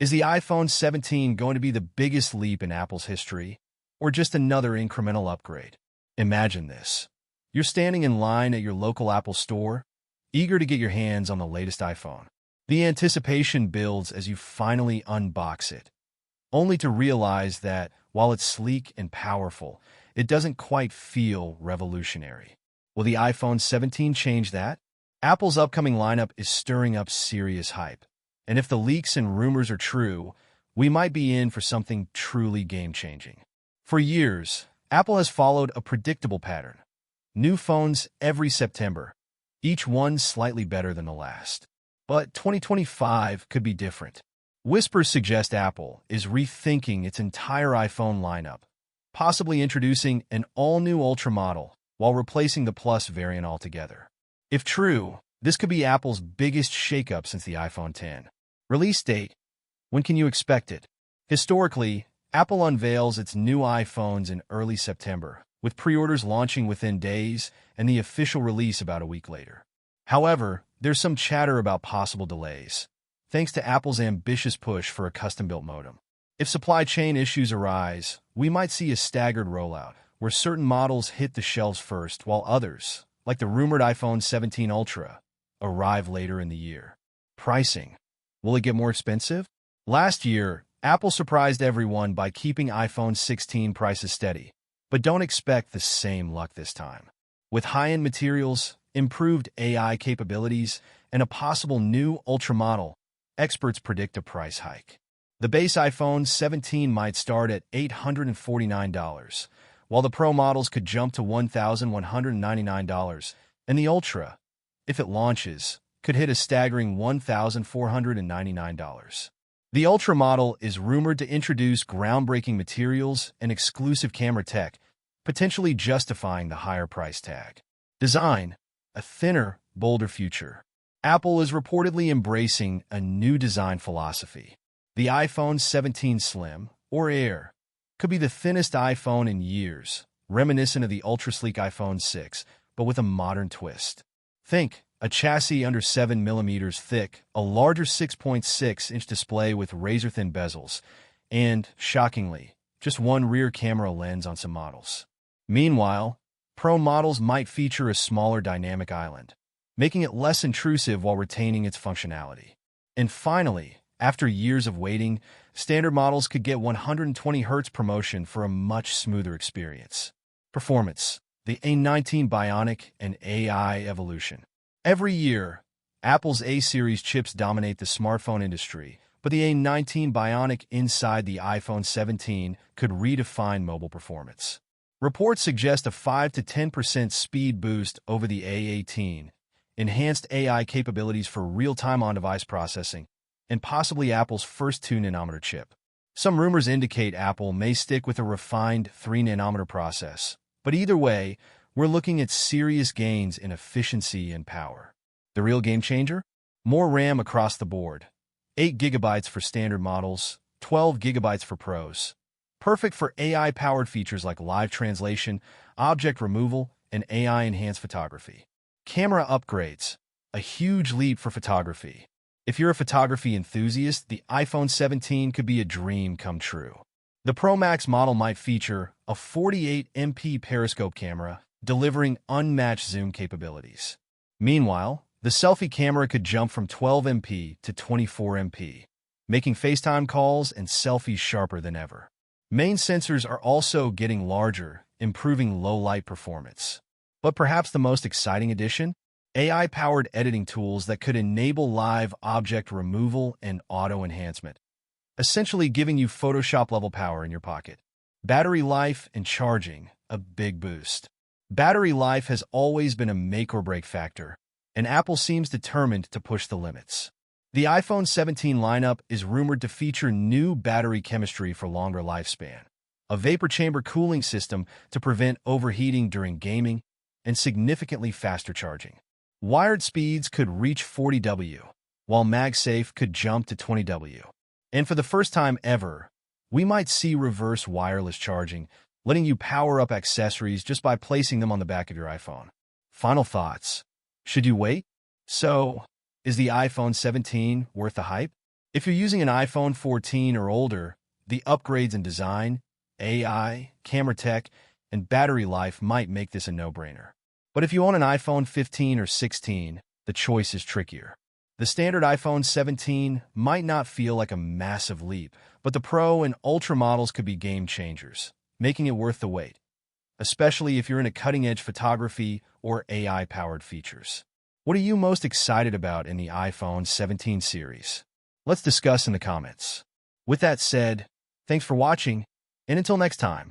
Is the iPhone 17 going to be the biggest leap in Apple's history, or just another incremental upgrade? Imagine this. You're standing in line at your local Apple store, eager to get your hands on the latest iPhone. The anticipation builds as you finally unbox it, only to realize that, while it's sleek and powerful, it doesn't quite feel revolutionary. Will the iPhone 17 change that? Apple's upcoming lineup is stirring up serious hype, and if the leaks and rumors are true, we might be in for something truly game-changing. For years, Apple has followed a predictable pattern. New phones every September, each one slightly better than the last. But 2025 could be different. Whispers suggest Apple is rethinking its entire iPhone lineup, possibly introducing an all-new Ultra model while replacing the Plus variant altogether. If true, this could be Apple's biggest shakeup since the iPhone X. Release date: when can you expect it? Historically, Apple unveils its new iPhones in early September, with pre-orders launching within days and the official release about a week later. However, there's some chatter about possible delays, thanks to Apple's ambitious push for a custom-built modem. If supply chain issues arise, we might see a staggered rollout, where certain models hit the shelves first while others, like the rumored iPhone 17 Ultra, arrive later in the year. Pricing: will it get more expensive? Last year, Apple surprised everyone by keeping iPhone 16 prices steady, but don't expect the same luck this time. With high-end materials, improved AI capabilities, and a possible new Ultra model, experts predict a price hike. The base iPhone 17 might start at $849, while the Pro models could jump to $1,199, and the Ultra, if it launches, could hit a staggering $1,499. The Ultra model is rumored to introduce groundbreaking materials and exclusive camera tech, potentially justifying the higher price tag. Design: a thinner, bolder future. Apple is reportedly embracing a new design philosophy. The iPhone 17 Slim, or Air, could be the thinnest iPhone in years, reminiscent of the ultra-sleek iPhone 6, but with a modern twist. Think a chassis under 7 millimeters thick, a larger 6.6-inch display with razor-thin bezels, and, shockingly, just one rear camera lens on some models. Meanwhile, Pro models might feature a smaller dynamic island, making it less intrusive while retaining its functionality. And finally, after years of waiting, standard models could get 120 Hz promotion for a much smoother experience. Performance: the A19 Bionic and AI evolution. Every year, Apple's A-series chips dominate the smartphone industry, but the A19 Bionic inside the iPhone 17 could redefine mobile performance. Reports suggest a 5 to 10% speed boost over the A18, enhanced AI capabilities for real-time on-device processing, and possibly Apple's first 2-nanometer chip. Some rumors indicate Apple may stick with a refined 3-nanometer process, but either way, we're looking at serious gains in efficiency and power. The real game changer? More RAM across the board. 8 GB for standard models, 12 GB for pros. Perfect for AI-powered features like live translation, object removal, and AI-enhanced photography. Camera upgrades: a huge leap for photography. If you're a photography enthusiast, the iPhone 17 could be a dream come true. The Pro Max model might feature a 48MP periscope camera, delivering unmatched zoom capabilities. Meanwhile, the selfie camera could jump from 12MP to 24MP, making FaceTime calls and selfies sharper than ever. Main sensors are also getting larger, improving low-light performance. But perhaps the most exciting addition? AI-powered editing tools that could enable live object removal and auto-enhancement, essentially giving you Photoshop-level power in your pocket. Battery life and charging: a big boost. Battery life has always been a make-or-break factor, and Apple seems determined to push the limits. The iPhone 17 lineup is rumored to feature new battery chemistry for longer lifespan, a vapor chamber cooling system to prevent overheating during gaming, and significantly faster charging. Wired speeds could reach 40W, while MagSafe could jump to 20W. And for the first time ever, we might see reverse wireless charging, letting you power up accessories just by placing them on the back of your iPhone. Final thoughts: should you wait? So, is the iPhone 17 worth the hype? If you're using an iPhone 14 or older, the upgrades in design, AI, camera tech, and battery life might make this a no-brainer. But if you own an iPhone 15 or 16, the choice is trickier. The standard iPhone 17 might not feel like a massive leap, but the Pro and Ultra models could be game changers, making it worth the wait, especially if you're into cutting-edge photography or AI-powered features. What are you most excited about in the iPhone 17 series? Let's discuss in the comments. With that said, thanks for watching, and until next time.